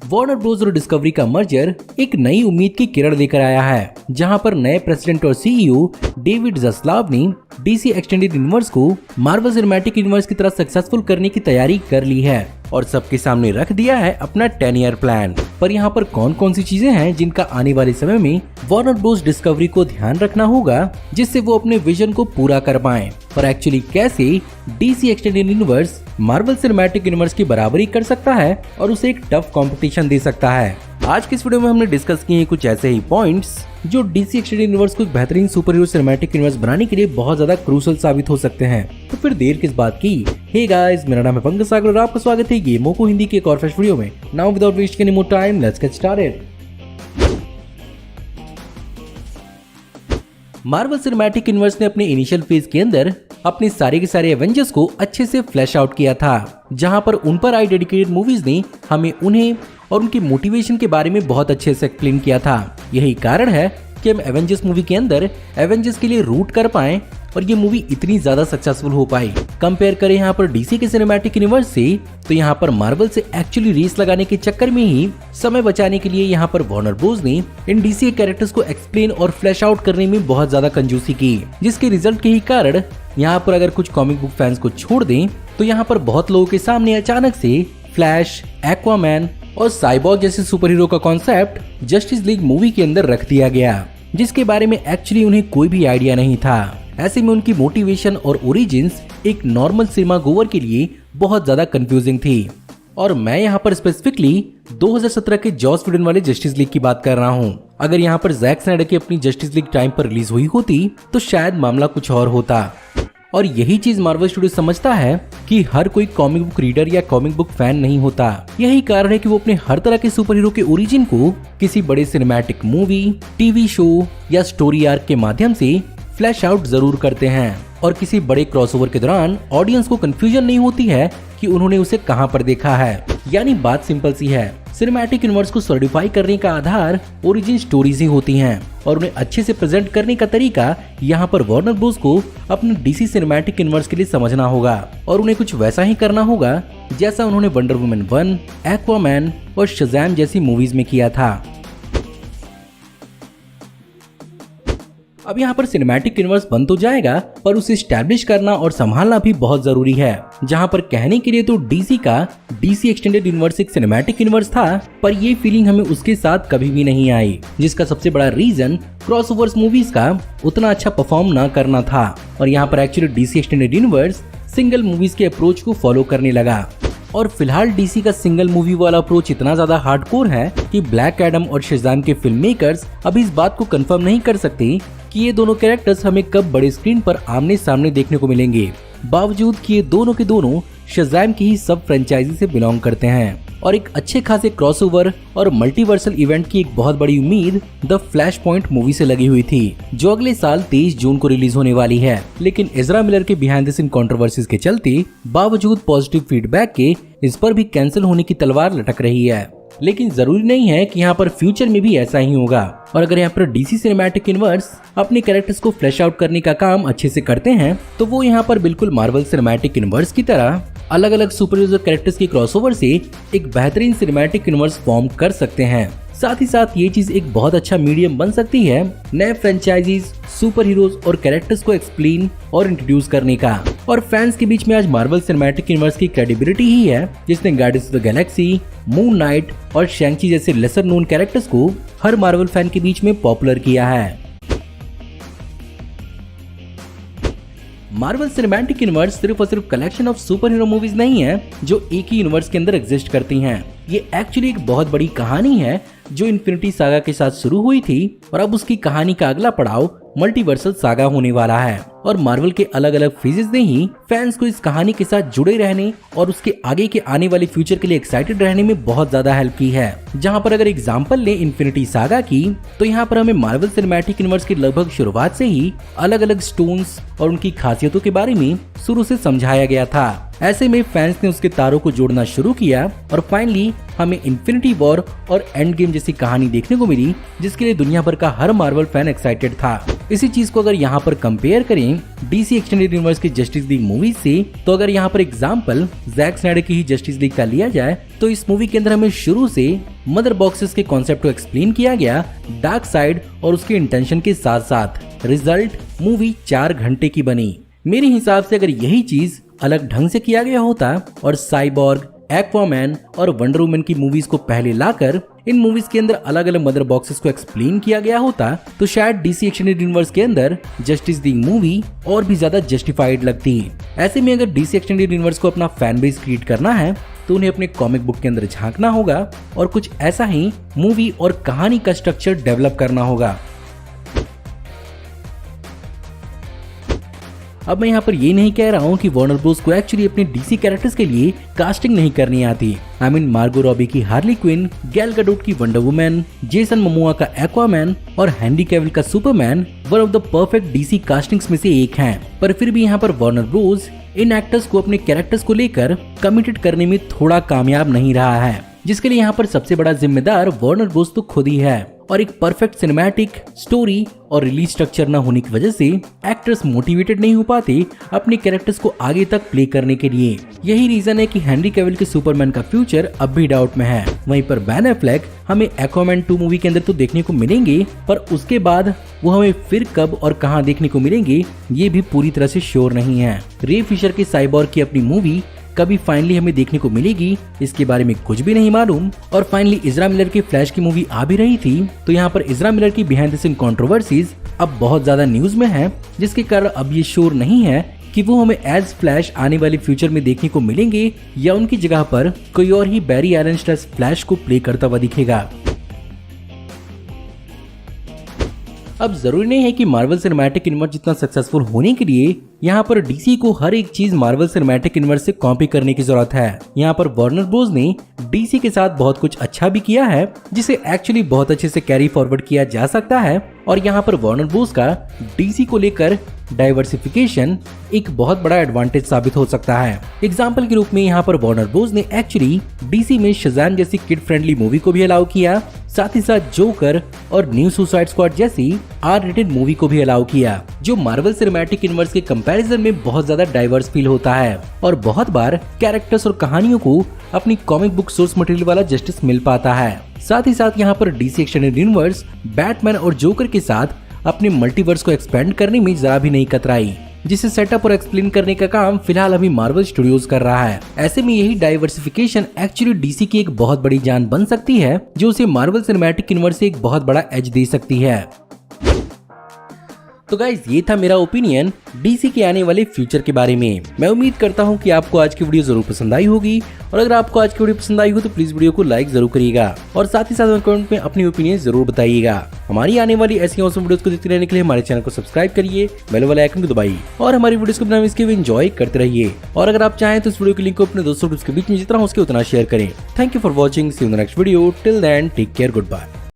Warner Bros और discovery का merger एक नई उम्मीद की किरण लेकर आया है, जहां पर नए प्रेसिडेंट और सीईओ डेविड ज़स्लाव ने डीसी एक्सटेंडेड यूनिवर्स को मार्वल सिनेमैटिक यूनिवर्स की तरह सक्सेसफुल करने की तैयारी कर ली है और सबके सामने रख दिया है अपना 10 ईयर प्लान। पर यहाँ पर कौन कौन सी चीजें हैं जिनका आने वाले समय में वार्नर ब्रोस डिस्कवरी को ध्यान रखना होगा जिससे वो अपने विजन को पूरा कर पाएं, पर एक्चुअली कैसे DC extended universe Marvel cinematic universe की बराबरी कर सकता है और उसे एक टफ कंपटीशन दे सकता है। आज की इस वीडियो में हमने डिस्कस किए कुछ ऐसे ही पॉइंट्स जो डीसी एक्सटेंडेड यूनिवर्स को एक बेहतरीन सुपर हीरो सिनेमैटिक यूनिवर्स बनाने के लिए बहुत ज्यादा क्रूशल साबित हो सकते हैं। तो फिर देर किस बात की। हे गाइस, मेरा नाम है पंकज सागर और आपका स्वागत है गेमों को हिंदी के एक और फ्रेश वीडियो में। Now without wasting any more time, let's get started. Marvel cinematic universe ने अपने इनिशियल फेज के अंदर अपने सारे के सारे एवेंजर्स को अच्छे से फ्लैश आउट किया था, जहां पर उन पर आई डेडिकेटेड मूवीज ने हमें उन्हें और उनकी मोटिवेशन के बारे में बहुत अच्छे से एक्सप्लेन किया था। यही कारण है कि हम एवेंजर्स मूवी के अंदर एवेंजर्स के लिए रूट कर पाए और ये मूवी इतनी ज्यादा सक्सेसफुल हो पाई। कंपेयर करें यहाँ पर डीसी के सिनेमैटिक यूनिवर्स से, तो यहाँ पर मार्वल से एक्चुअली रेस लगाने के चक्कर में ही समय बचाने के लिए यहाँ पर वार्नर ब्रोस ने इन डीसी के कैरेक्टर्स को एक्सप्लेन और फ्लैश आउट करने में बहुत ज्यादा कंजूसी की, जिसके रिजल्ट के ही कारण यहाँ पर अगर कुछ कॉमिक बुक फैंस को छोड़ दें तो यहाँ पर बहुत लोगों के सामने अचानक से फ्लैश, एक्वामैन और साइबॉर्ग जैसे सुपर हीरो का कॉन्सेप्ट जस्टिस लीग मूवी के अंदर रख दिया गया, जिसके बारे में एक्चुअली उन्हें कोई भी आइडिया नहीं था। ऐसे में उनकी मोटिवेशन और ओरिजिन्स एक नॉर्मल सिनेमा गोवर के लिए बहुत ज्यादा कंफ्यूजिंग थी। और मैं यहाँ पर स्पेसिफिकली 2017 के जॉस व्हेडन वाले जस्टिस लीग की बात कर रहा हूँ। अगर यहाँ पर जैक स्नाइडर की अपनी जस्टिस लीग टाइम पर रिलीज हुई होती तो शायद मामला कुछ और होता। और यही चीज मार्वल स्टूडियो समझता है कि हर कोई कॉमिक बुक रीडर या कॉमिक बुक फैन नहीं होता। यही कारण है कि वो अपने हर तरह के सुपर हीरो के ओरिजिन को किसी बड़े सिनेमैटिक मूवी, टीवी शो या स्टोरी आर्क के माध्यम से फ्लैश आउट जरूर करते हैं, और किसी बड़े क्रॉसओवर के दौरान ऑडियंस को कंफ्यूजन नहीं होती है कि उन्होंने उसे कहां पर देखा है। यानी बात सिंपल सी है, सिनेमैटिक यूनिवर्स को सॉलिडिफाई करने का आधार ओरिजिन स्टोरीज ही होती हैं, और उन्हें अच्छे से प्रेजेंट करने का तरीका यहाँ पर वार्नर ब्रोस को अपने डीसी सिनेमैटिक यूनिवर्स के लिए समझना होगा, और उन्हें कुछ वैसा ही करना होगा जैसा उन्होंने वंडर वुमन 1, एक्वामैन और शज़ैम जैसी मूवीज में किया था। अब यहाँ पर सिनेमैटिक यूनिवर्स बन तो जाएगा, पर उसे स्टैब्लिश करना और संभालना भी बहुत जरूरी है। जहाँ पर कहने के लिए तो डीसी का डीसी एक्सटेंडेड यूनिवर्स एक सिनेमैटिक यूनिवर्स था, पर ये फीलिंग हमें उसके साथ कभी भी नहीं आई, जिसका सबसे बड़ा रीजन क्रॉसओवर्स मूवीज का उतना अच्छा परफॉर्म ना करना था। और यहाँ पर actually DC extended universe single movies के अप्रोच को फॉलो करने लगा, और फिलहाल डीसी का सिंगल मूवी वाला अप्रोच इतना ज्यादा हार्डकोर है कि ब्लैक एडम और शज़ैम के फिल्म मेकर्स अभी इस बात को कंफर्म नहीं कर सकते कि ये दोनों कैरेक्टर्स हमें कब बड़े स्क्रीन पर आमने सामने देखने को मिलेंगे, बावजूद कि ये दोनों के दोनों शज़ैम की ही सब फ्रेंचाइजी से बिलोंग करते हैं। और एक अच्छे खासे क्रॉसओवर और मल्टीवर्सल इवेंट की एक बहुत बड़ी उम्मीद द फ्लैश पॉइंट मूवी से लगी हुई थी, जो अगले साल 23 जून को रिलीज होने वाली है। लेकिन एज़रा मिलर के बिहाइंड द सीन कंट्रोवर्सीज के चलते बावजूद पॉजिटिव फीडबैक के इस पर भी कैंसिल होने की तलवार लटक रही है। लेकिन जरूरी नहीं है कि यहाँ पर फ्यूचर में भी ऐसा ही होगा। और अगर यहाँ पर डीसी सिनेमैटिक यूनिवर्स अपने कैरेक्टर्स को फ्लैश आउट करने का काम अच्छे से करते हैं, तो वो यहाँ पर बिल्कुल मार्वल सिनेमैटिक यूनिवर्स की तरह अलग अलग सुपर हीरो कैरेक्टर्स के क्रॉसओवर से एक बेहतरीन सिनेमैटिक यूनिवर्स फॉर्म कर सकते हैं। साथ ही साथ ये चीज एक बहुत अच्छा मीडियम बन सकती है नए फ्रेंचाइजीज, सुपर हीरोज और कैरेक्टर्स को एक्सप्लेन और इंट्रोड्यूस करने का। और फैंस के बीच में आज मार्वल सिनेमैटिक यूनिवर्स की क्रेडिबिलिटी ही है जिसने guardians of the Galaxy, moon night और शैंग-ची जैसे लेसर नोन कैरेक्टर्स को हर मार्वल फैन के बीच में पॉपुलर किया है। मार्वल सिनेमैटिक यूनिवर्स सिर्फ और सिर्फ collection of super hero movies नहीं है जो एक ही यूनिवर्स के अंदर एग्जिस्ट करती हैं। ये एक्चुअली एक बहुत बड़ी कहानी है जो इन्फिनिटी सागा के साथ शुरू हुई थी, और अब उसकी कहानी का अगला पड़ाव मल्टीवर्सल सागा होने वाला है। और मार्वल के अलग अलग फेजेस ने ही फैंस को इस कहानी के साथ जुड़े रहने और उसके आगे के आने वाले फ्यूचर के लिए एक्साइटेड रहने में बहुत ज्यादा हेल्प की है। जहां पर अगर एग्जांपल ले इन्फिनिटी सागा की, तो यहाँ पर हमें मार्वल सिनेमैटिक यूनिवर्स की लगभग शुरुआत से ही अलग अलग स्टोन्स और उनकी खासियतों के बारे में शुरू से समझाया गया था। ऐसे में फैंस ने उसके तारों को जोड़ना शुरू किया और फाइनली हमें इन्फिनिटी वॉर और एंड गेम जैसी कहानी देखने को मिली, जिसके लिए दुनिया भर का हर मार्वल फैन एक्साइटेड था। इसी चीज को अगर यहाँ पर कंपेयर करें डीसी एक्सटेंडेड यूनिवर्स की जस्टिस लीग मूवीज से, तो अगर यहाँ पर एग्जाम्पल जैक स्नाइडर की ही जस्टिस लीग का लिया जाए तो इस मूवी के अंदर हमें शुरू से मदर बॉक्सेस के कॉन्सेप्ट को एक्सप्लेन किया गया डार्क साइड और उसके इंटेंशन के साथ साथ रिजल्ट मूवी 4 घंटे की बनी। मेरे हिसाब से अगर यही चीज अलग ढंग से किया गया होता और साइबॉर्ग, एक्वामैन और वंडर वुमन की मूवीज को पहले लाकर इन मूवीज के अंदर अलग अलग मदर बॉक्सेस को एक्सप्लेन किया गया होता तो शायद डीसी एक्सटेंडेड यूनिवर्स के अंदर जस्टिस लीग मूवी और भी ज्यादा जस्टिफाइड लगती। ऐसे में अगर डीसी एक्सटेंडेड यूनिवर्स को अपना फैन बेस क्रिएट करना है तो उन्हें अपने कॉमिक बुक के अंदर झांकना होगा और कुछ ऐसा ही मूवी और कहानी का स्ट्रक्चर डेवलप करना होगा। अब मैं यहाँ पर ये नहीं कह रहा हूँ कि वार्नर ब्रोस को एक्चुअली अपने डीसी कैरेक्टर्स के लिए कास्टिंग नहीं करनी आती। आई मीन मार्गो रॉबी की हार्ली क्विन, गैल गडोट की वंडर वुमन, जेसन मोमोआ का एक्वामैन और हेनरी कैविल का Superman one of the perfect DC castings में से एक हैं। पर फिर भी यहाँ पर वार्नर ब्रोस इन एक्टर्स को अपने कैरेक्टर्स को लेकर कमिटेड करने में थोड़ा कामयाब नहीं रहा है, जिसके लिए यहाँ पर सबसे बड़ा जिम्मेदार वार्नर ब्रोस तो खुद ही है। और एक परफेक्ट सिनेमैटिक स्टोरी और रिलीज स्ट्रक्चर न होने की वजह से एक्टर्स मोटिवेटेड नहीं हो पाते अपने कैरेक्टर्स को आगे तक प्ले करने के लिए। यही रीजन है कि हेनरी कैविल के सुपरमैन का फ्यूचर अब भी डाउट में है। वहीं पर बेन एफ्लेक हमें एक्वामैन 2 मूवी के अंदर तो देखने को मिलेंगे, पर उसके बाद वो हमें फिर कब और कहां देखने को मिलेंगे ये भी पूरी तरह से श्योर नहीं है। रे फिशर के साइबॉर्ग की अपनी मूवी कभी फाइनली हमें देखने को मिलेगी इसके बारे में कुछ भी नहीं मालूम। और फाइनली इज़रा मिलर की फ्लैश की मूवी आ भी रही थी, तो यहाँ पर इज़रा मिलर की बिहाइंड द सीन कंट्रोवर्सीज अब बहुत ज्यादा न्यूज में है, जिसके कारण अब ये श्योर नहीं है कि वो हमें एज फ्लैश आने वाले फ्यूचर में देखने को मिलेंगे या उनकी जगह पर कोई और ही बैरी एलन स्ट्रेस फ्लैश को प्ले करता हुआ दिखेगा। अब जरूरी नहीं है कि मार्वल सिनेमैटिक यूनिवर्स जितना सक्सेसफुल होने के लिए यहाँ पर डीसी को हर एक चीज मार्वल सिनेमैटिक यूनिवर्स से कॉपी करने की जरूरत है। यहाँ पर वार्नर ब्रोस ने डीसी के साथ बहुत कुछ अच्छा भी किया है जिसे एक्चुअली बहुत अच्छे से कैरी फॉरवर्ड किया जा सकता है। और यहाँ पर वार्नर ब्रोस का डीसी को लेकर डाइवर्सिफिकेशन एक बहुत बड़ा एडवांटेज साबित हो सकता है। एग्जाम्पल के रूप में यहाँ पर वार्नर ब्रोस ने एक्चुअली डीसी में शज़ाम जैसी किड फ्रेंडली मूवी को भी अलाउ किया, साथ ही साथ जोकर और न्यू सुसाइड स्क्वाड जैसी R-रेटेड मूवी को भी अलाउ किया, जो मार्वल सिनेमैटिक यूनिवर्स के कंपैरिजन में बहुत ज्यादा डाइवर्स फील होता है और बहुत बार कैरेक्टर्स और कहानियों को अपनी कॉमिक बुक सोर्स मटेरियल वाला जस्टिस मिल पाता है। साथ ही साथ यहाँ पर डीसी एक्सटेंडेड यूनिवर्स बैटमैन और जोकर के साथ अपने मल्टीवर्स को एक्सपेंड करने में जरा भी नहीं कतराई, जिसे सेटअप और एक्सप्लेन करने का काम फिलहाल अभी मार्वल स्टूडियोज कर रहा है। ऐसे में यही डाइवर्सिफिकेशन एक्चुअली डीसी की एक बहुत बड़ी जान बन सकती है, जो उसे मार्वल सिनेमैटिक यूनिवर्स से एक बहुत बड़ा एज दे सकती है। तो गाइज ये था मेरा ओपिनियन डीसी के आने वाले फ्यूचर के बारे में। मैं उम्मीद करता हूँ कि आपको आज की वीडियो जरूर पसंद आई होगी, और अगर आपको आज की वीडियो पसंद आई हो तो प्लीज वीडियो को लाइक जरूर करिएगा और साथ ही साथ कमेंट में अपनी ओपिनियन जरूर बताइएगा। हमारी आने वाली ऐसी औसम वीडियोस को देखते रहने के लिए हमारे चैनल को सब्सक्राइब करिए, बेल वाला आइकन को दबाइए और हमारी वीडियोस को बिना मिस किए एंजॉय करते रहिए। और अगर आप चाहें तो इस वीडियो के लिंक को अपने दोस्तों के बीच में जितना हो सके उतना शेयर करें। Thank you for watching, see you in the next video, till then take care, good bye.